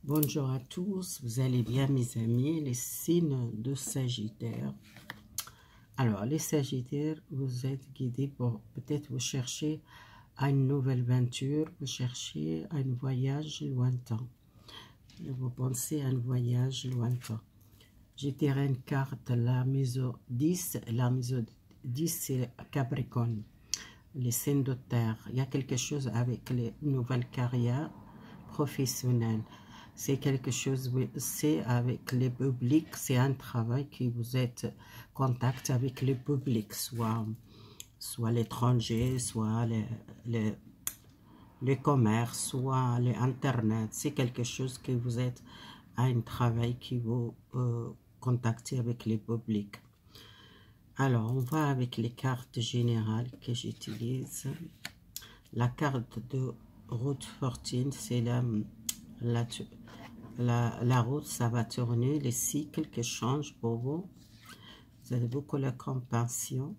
Bonjour à tous, vous allez bien mes amis, les signes de Sagittaire. Alors les Sagittaires, vous êtes guidés pour peut-être vous chercher à une nouvelle aventure, vous cherchez à un voyage lointain. Vous pensez à un voyage lointain. J'ai tiré une carte, la maison 10, la maison 10 c'est Capricorne, les signes de terre. Il y a quelque chose avec les nouvelles carrières professionnelles. C'est quelque chose, c'est avec les publics, c'est un travail qui vous êtes en contact avec le public, soit l'étranger, soit les commerces, soit l'internet. C'est quelque chose que vous êtes à un travail qui vous contactez avec les publics. Alors, on va avec les cartes générales que j'utilise. La carte de route fortune, c'est la route, ça va tourner, les cycles qui changent pour vous. Vous avez beaucoup la compassion.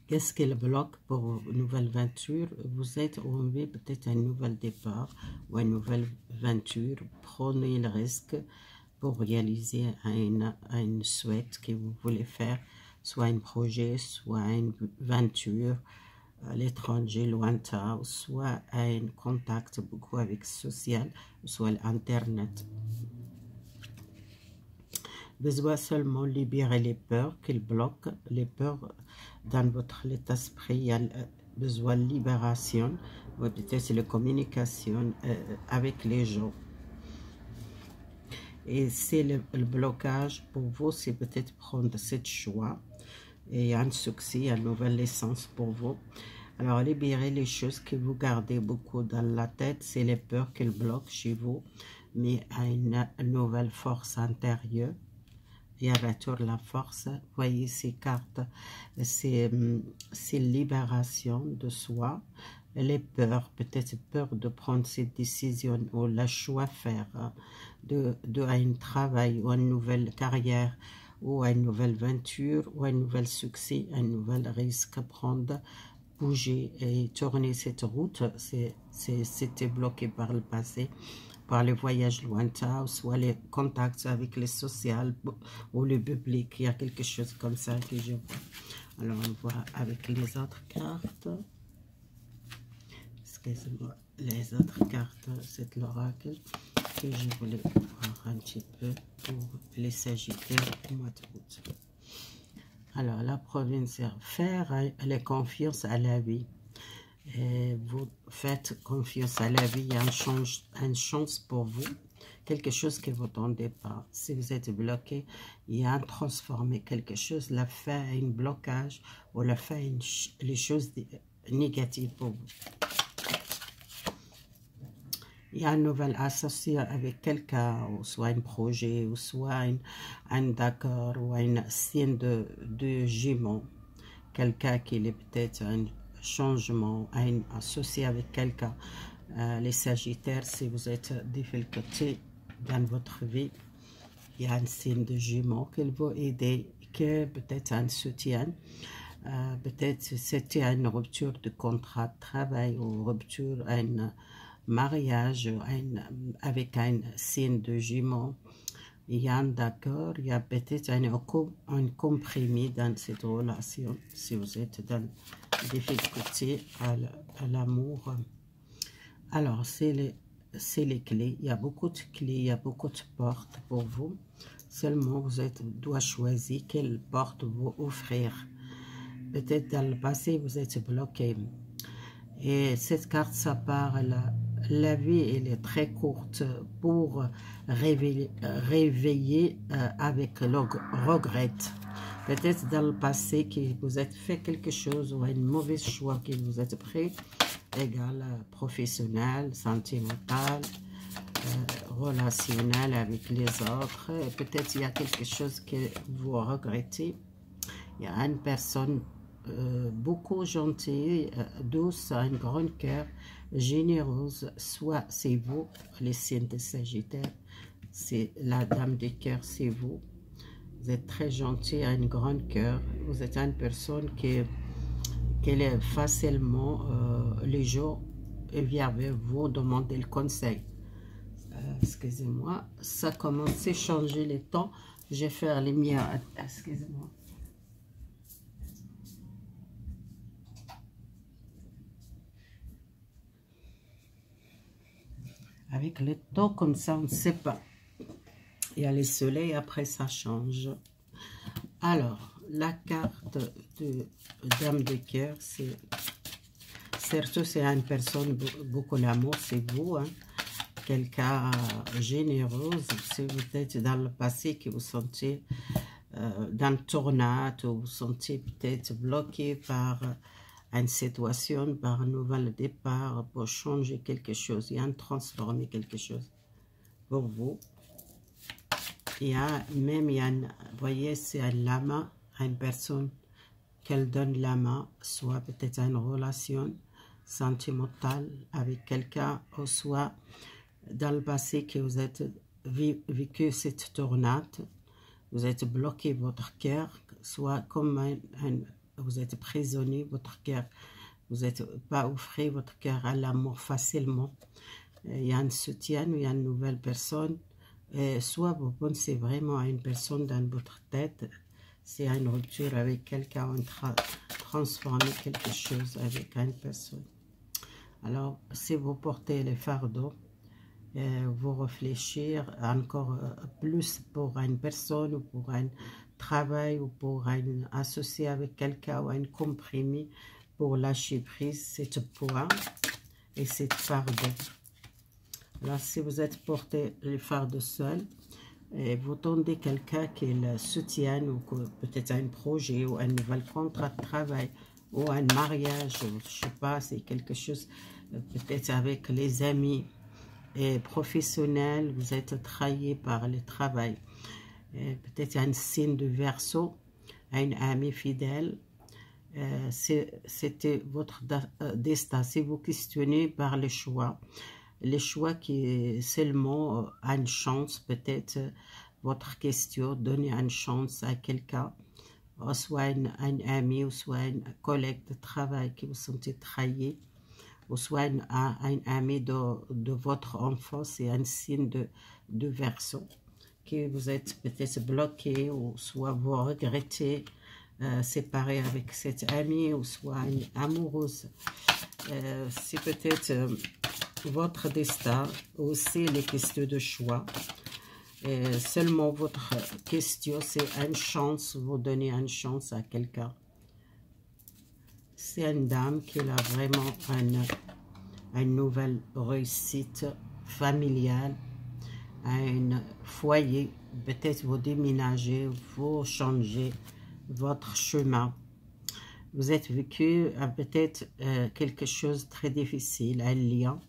Qu'est-ce qui le bloque pour une nouvelle aventure? Vous êtes envie peut-être un nouvel départ ou une nouvelle aventure. Prenez le risque pour réaliser un souhait que vous voulez faire, soit un projet, soit une aventure à l'étranger lointain, soit un contact beaucoup avec social, soit l'internet. Besoin seulement libérer les peurs qu'ils bloquent, les peurs dans votre état d'esprit. Il y a besoin de libération, ou peut-être c'est la communication avec les gens. Et c'est le blocage pour vous, c'est peut-être prendre ce choix et un succès, une nouvelle licence pour vous. Alors, libérez les choses que vous gardez beaucoup dans la tête, c'est les peurs qu'elles bloquent chez vous, mais à une nouvelle force intérieure. Il y a retour la force. Voyez ces cartes, c'est libération de soi. Les peurs, peut-être peur de prendre cette décision ou le choix à faire de un travail ou une nouvelle carrière ou une nouvelle aventure ou un nouvel succès, un nouvel risque à prendre, bouger et tourner cette route. C'était bloqué par le passé, par les voyages lointains, soit les contacts avec les sociales ou le public. Il y a quelque chose comme ça que je vois. Alors on voit avec les autres cartes. Excusez-moi, les autres cartes, c'est l'oracle que je voulais voir un petit peu pour les Sagittaires au mois d'août. Alors la première, c'est faire la confiance à la vie. Et vous faites confiance à la vie, il y a une chance pour vous, quelque chose que vous n'entendez pas. Si vous êtes bloqué, il y a un transformer quelque chose, la fin, un blocage, ou la fin, les choses négatives pour vous. Il y a une nouvelle associée avec quelqu'un, ou soit un projet, ou soit un d'accord, ou un signe de jumeau. Quelqu'un qui est peut-être un changement, associé avec quelqu'un. Les Sagittaires, si vous êtes en difficulté dans votre vie, il y a un signe de jumeau qui vous aider, que peut-être un soutien. Peut-être c'était une rupture de contrat de travail ou rupture, un mariage avec un signe de jumeau. Il y a un d'accord, il y a peut-être un compromis dans cette relation si vous êtes dans difficulté à l'amour. Alors c'est les clés, il y a beaucoup de clés, il y a beaucoup de portes pour vous. Seulement vous doit choisir quelle porte vous offrir. Peut-être dans le passé vous êtes bloqué. Et cette carte, ça part, la vie elle est très courte pour réveiller avec le regret. Peut-être dans le passé que vous êtes fait quelque chose ou un mauvais choix que vous êtes pris, égal professionnel, sentimental, relationnel avec les autres. Peut-être il y a quelque chose que vous regrettez. Il y a une personne beaucoup gentille, douce, un grand cœur, généreuse, soit c'est vous, les signes de Sagittaire, c'est la dame du cœur, c'est vous. Vous êtes très gentil, un grand cœur, vous êtes une personne qui est facilement, les gens viennent vers vous demander le conseil. excusez-moi, ça commence à changer les temps. Je vais faire les miens, excusez-moi. Avec le temps comme ça, on ne sait pas. Il y a le soleil, après ça change. Alors, la carte de Dame de cœur, c'est surtout c'est une personne, beaucoup d'amour, c'est vous, hein. Quelqu'un généreuse, si vous êtes dans le passé, que vous sentez dans le tornade, ou vous sentez peut-être bloqué par une situation, par un nouvel départ, pour changer quelque chose, il y a un transformer quelque chose pour vous. Il y a même, vous voyez, c'est un lama, une personne qu'elle donne la main, soit peut-être une relation sentimentale avec quelqu'un, ou soit dans le passé que vous êtes vécu cette tornade, vous êtes bloqué votre cœur, soit comme vous êtes prisonnier, votre cœur, vous n'êtes pas offert votre cœur à l'amour facilement. Il y a un soutien, il y a une nouvelle personne, soit vous pensez vraiment à une personne dans votre tête, c'est une rupture avec quelqu'un, on transformer quelque chose avec une personne. Alors, si vous portez les fardeaux, vous réfléchir encore plus pour une personne, ou pour un travail, ou pour un associé avec quelqu'un, ou un compromis, pour lâcher prise cette poids et cette fardeau. Alors, si vous êtes porté les fardeaux seul, et vous tendez quelqu'un qui le soutienne, ou peut-être un projet, ou un nouvel contrat de travail, ou un mariage, ou, je ne sais pas, c'est quelque chose peut-être avec les amis et professionnels, vous êtes trahi par le travail. Peut-être un signe de Verseau, un ami fidèle. C'était votre destin. Si vous questionnez par les choix qui seulement une chance, peut-être votre question, donner une chance à quelqu'un, soit un ami, ou soit un collègue de travail qui vous sentez trahi, ou soit un ami de votre enfance, c'est un signe de Verseau, que vous êtes peut-être bloqué, ou soit vous regrettez séparé avec cette amie, ou soit une amoureuse. C'est peut-être votre destin, aussi les questions de choix. Seulement votre question, c'est une chance, vous donnez une chance à quelqu'un. C'est une dame qui a vraiment une nouvelle réussite familiale, un foyer. Peut-être vous déménagez, vous changez votre chemin. Vous êtes vécu peut-être quelque chose de très difficile, un lien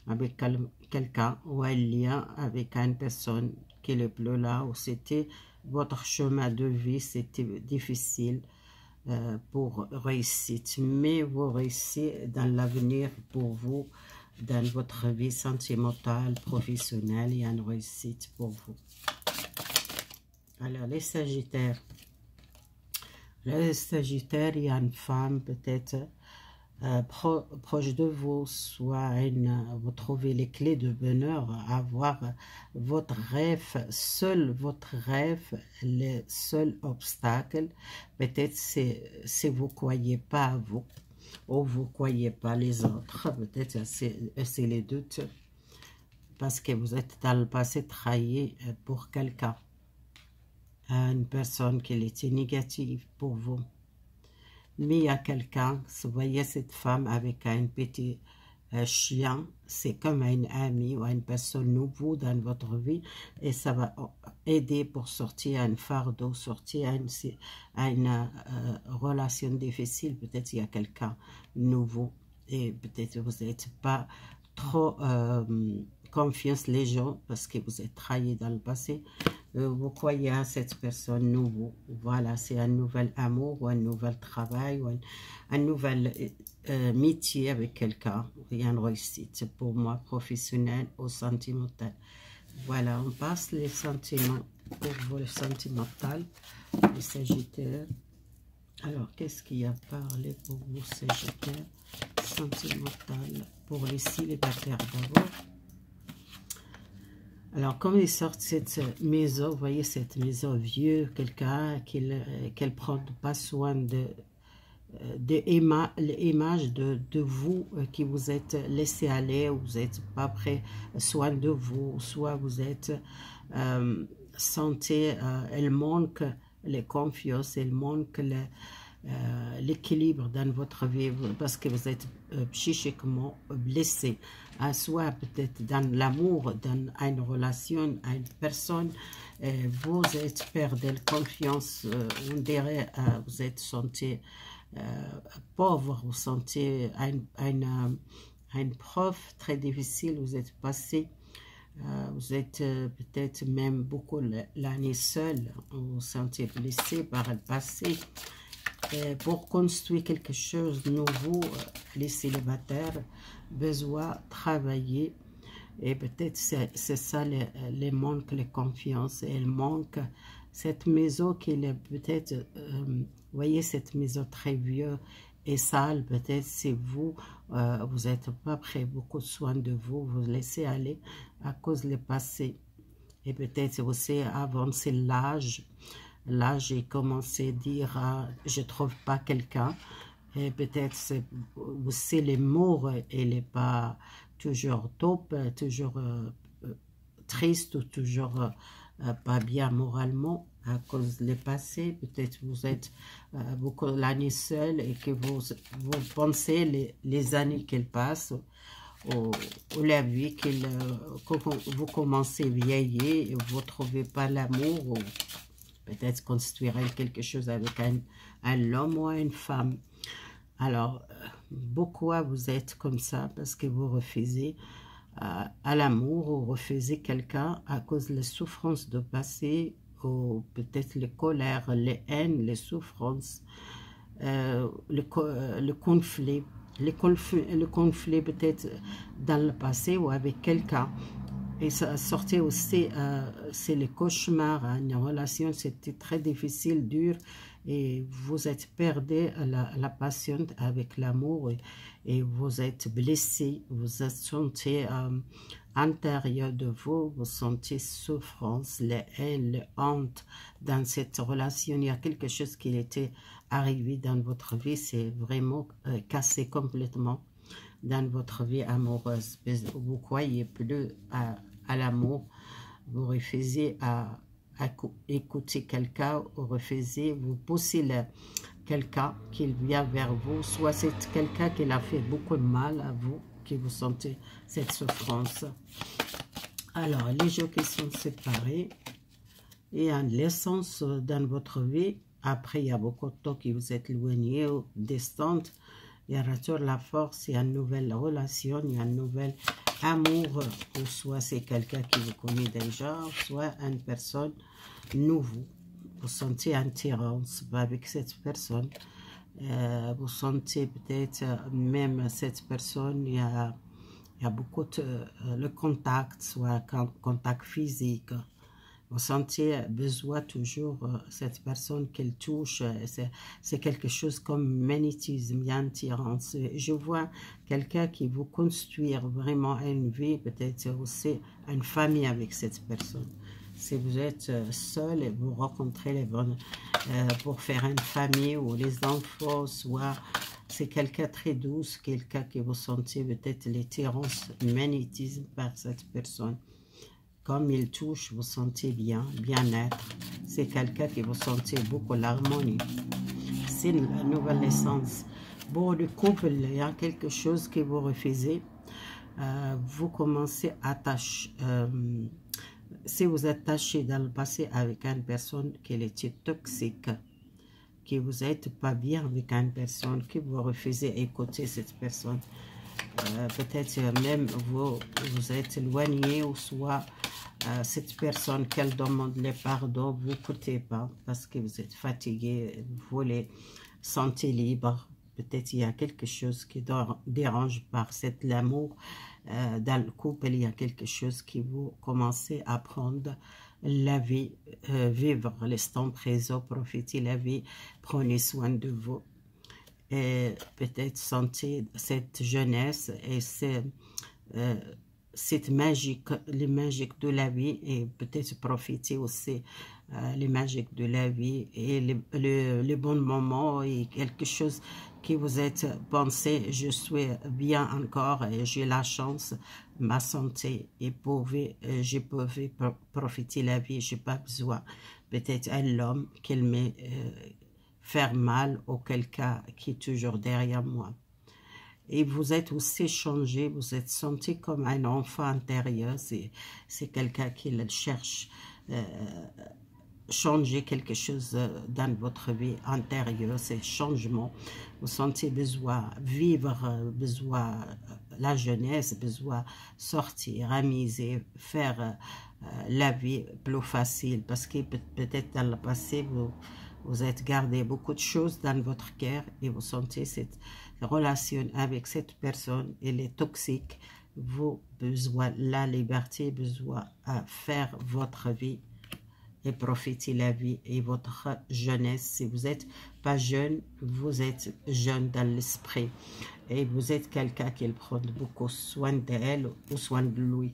avec quelqu'un, ou un lien avec une personne qui n'est plus là, ou c'était votre chemin de vie, c'était difficile pour réussir, mais vous réussissez dans l'avenir pour vous, dans votre vie sentimentale, professionnelle, il y a une réussite pour vous. Alors, les Sagittaires. Les Sagittaires, il y a une femme peut-être proche de vous, soit vous trouvez les clés de bonheur, avoir votre rêve, seul votre rêve, le seul obstacle, peut-être c'est vous ne croyez pas à vous, ou vous ne croyez pas les autres, peut-être c'est les doutes, parce que vous êtes dans le passé trahi pour quelqu'un, une personne qui était négative pour vous. Mais il y a quelqu'un, vous voyez cette femme avec un petit chien, c'est comme un ami ou une personne nouveau dans votre vie, et ça va aider pour sortir un fardeau, sortir une relation difficile. Peut-être il y a quelqu'un nouveau, et peut-être vous n'êtes pas trop confiance les gens, parce que vous êtes trahi dans le passé. Vous croyez à cette personne nouveau. Voilà, c'est un nouvel amour, ou un nouvel travail, ou un nouvel métier avec quelqu'un. Il y a une réussite pour moi, professionnelle ou sentimentale. Voilà, on passe les sentiments pour vous, le sentimental, les Sagittaires. Alors, qu'est-ce qu'il y a parlé pour vous, Sagittaires? Sentimental pour les célibataires d'abord. Alors, comme il sort cette maison, vous voyez cette maison vieux, quelqu'un qu'elle prend pas soin de l'image de vous qui vous êtes laissé aller, ou vous n'êtes pas pris soin de vous, soit vous êtes sentez, elle manque la confiance, elle manque l'équilibre dans votre vie parce que vous êtes psychiquement blessé, soit peut-être dans l'amour, dans une relation, à une personne, vous êtes perdu la confiance, on dirait, vous êtes senti pauvre, vous sentez une preuve très difficile, vous êtes passé, vous êtes peut-être même beaucoup l'année seule, vous vous sentez blessé par le passé. Pour construire quelque chose de nouveau, les célibataires besoin travailler, et peut-être c'est ça les manque, les confiances, et il manque cette maison qui est peut-être, vous voyez cette maison très vieille et sale, peut-être c'est vous, vous n'êtes pas pris beaucoup de soin de vous, vous laissez aller à cause du passé, et peut-être aussi avancer l'âge. Là, j'ai commencé à dire, je trouve pas quelqu'un. Et peut-être c'est aussi l'amour, il n'est pas toujours top, toujours triste, ou toujours pas bien moralement à cause du passé. Peut-être vous êtes beaucoup l'année seule et que vous pensez les années qu'elles passent, ou la vie que vous commencez à vieillir et vous ne trouvez pas l'amour, ou peut-être construire quelque chose avec un homme ou une femme. Alors, pourquoi vous êtes comme ça? Parce que vous refusez à l'amour, ou refusez quelqu'un à cause de la souffrance de passé, ou peut-être les colères, les haines, les souffrances, le conflit. Le conflit peut-être dans le passé ou avec quelqu'un. Et ça sortait aussi, c'est le cauchemar, une relation, c'était très difficile, dur, et vous êtes perdu la passion avec l'amour, et vous êtes blessé, vous êtes senti à l'intérieur de vous, vous sentez souffrance, la haine, la honte dans cette relation. Il y a quelque chose qui était arrivé dans votre vie, c'est vraiment cassé complètement dans votre vie amoureuse. Vous ne croyez plus à l'amour, vous refusez à écouter quelqu'un, vous refusez, vous poussez quelqu'un qui vient vers vous, soit c'est quelqu'un qui a fait beaucoup de mal à vous, que vous sentez cette souffrance. Alors, les gens qui sont séparés, il y a une naissance dans votre vie. Après, il y a beaucoup de temps que vous êtes éloigné ou distante. Il y a retour la force, il y a une nouvelle relation, il y a un nouvel amour, ou soit c'est quelqu'un qui vous connaît déjà, soit une personne nouvelle. Vous sentez une attirance avec cette personne. Vous sentez peut-être même cette personne, il y a beaucoup de le contact, soit contact physique. Vous sentez besoin toujours cette personne qu'elle touche, c'est quelque chose comme magnétisme, il y a une attirance. Je vois quelqu'un qui vous construire vraiment une vie, peut-être aussi une famille avec cette personne. Si vous êtes seul et vous rencontrez les bonnes pour faire une famille ou les enfants, soit c'est quelqu'un très douce, quelqu'un qui vous sentez peut-être l'attirance, le magnétisme par cette personne. Comme il touche, vous sentez bien-être. C'est quelqu'un qui vous sentez beaucoup l'harmonie. C'est la nouvelle naissance. Bon, le couple, il y a quelque chose que vous refusez. Vous commencez à attacher. Si vous êtes attaché dans le passé avec une personne qui était toxique, que vous n'êtes pas bien avec une personne, que vous refusez d'écouter cette personne, peut-être même vous êtes éloigné, ou soit cette personne qu'elle demande le pardon, vous n'écoutez pas parce que vous êtes fatigué, vous les sentez libre. Peut-être il y a quelque chose qui dérange par cet amour. Dans le couple, il y a quelque chose qui vous commencez à prendre la vie, vivre l'instant présent, profitez la vie, prenez soin de vous. Et peut-être sentir cette jeunesse et cette magique, les magiques de la vie, et peut-être profiter aussi les magiques de la vie et les bons moments et quelque chose qui vous êtes pensé, je suis bien encore et j'ai la chance, ma santé et je peux profiter la vie, j'ai pas besoin peut-être un homme qui me faire mal, auquel cas qui est toujours derrière moi. Et vous êtes aussi changé, vous êtes senti comme un enfant intérieur, c'est quelqu'un qui le cherche, changer quelque chose dans votre vie intérieure, c'est changement. Vous sentez besoin vivre, besoin la jeunesse, besoin sortir, amuser, faire la vie plus facile, parce que peut-être dans le passé, vous êtes gardé beaucoup de choses dans votre cœur et vous sentez cette relation avec cette personne, elle est toxique. Vous besoin la liberté, besoin à faire votre vie et profiter la vie et votre jeunesse. Si vous n'êtes pas jeune, vous êtes jeune dans l'esprit et vous êtes quelqu'un qui prend beaucoup soin d'elle ou soin de lui,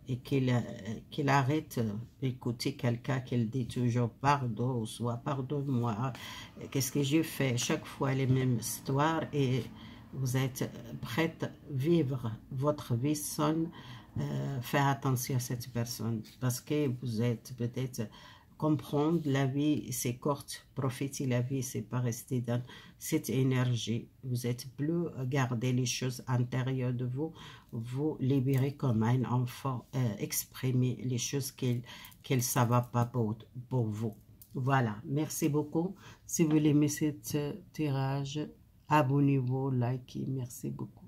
et qu'il arrête d'écouter quelqu'un qui dit toujours pardon, ou soit pardonne-moi, qu'est-ce que j'ai fait, chaque fois les mêmes histoires, et vous êtes prête à vivre votre vie sans faire attention à cette personne, parce que vous êtes peut-être comprendre la vie c'est courte, profiter la vie c'est pas rester dans cette énergie, vous êtes plus garder les choses intérieures de vous, vous libérer comme un enfant, exprimer les choses qu'elle ça va pas pour vous. Voilà, merci beaucoup. Si vous aimez cette tirage, abonnez-vous, likez, merci beaucoup.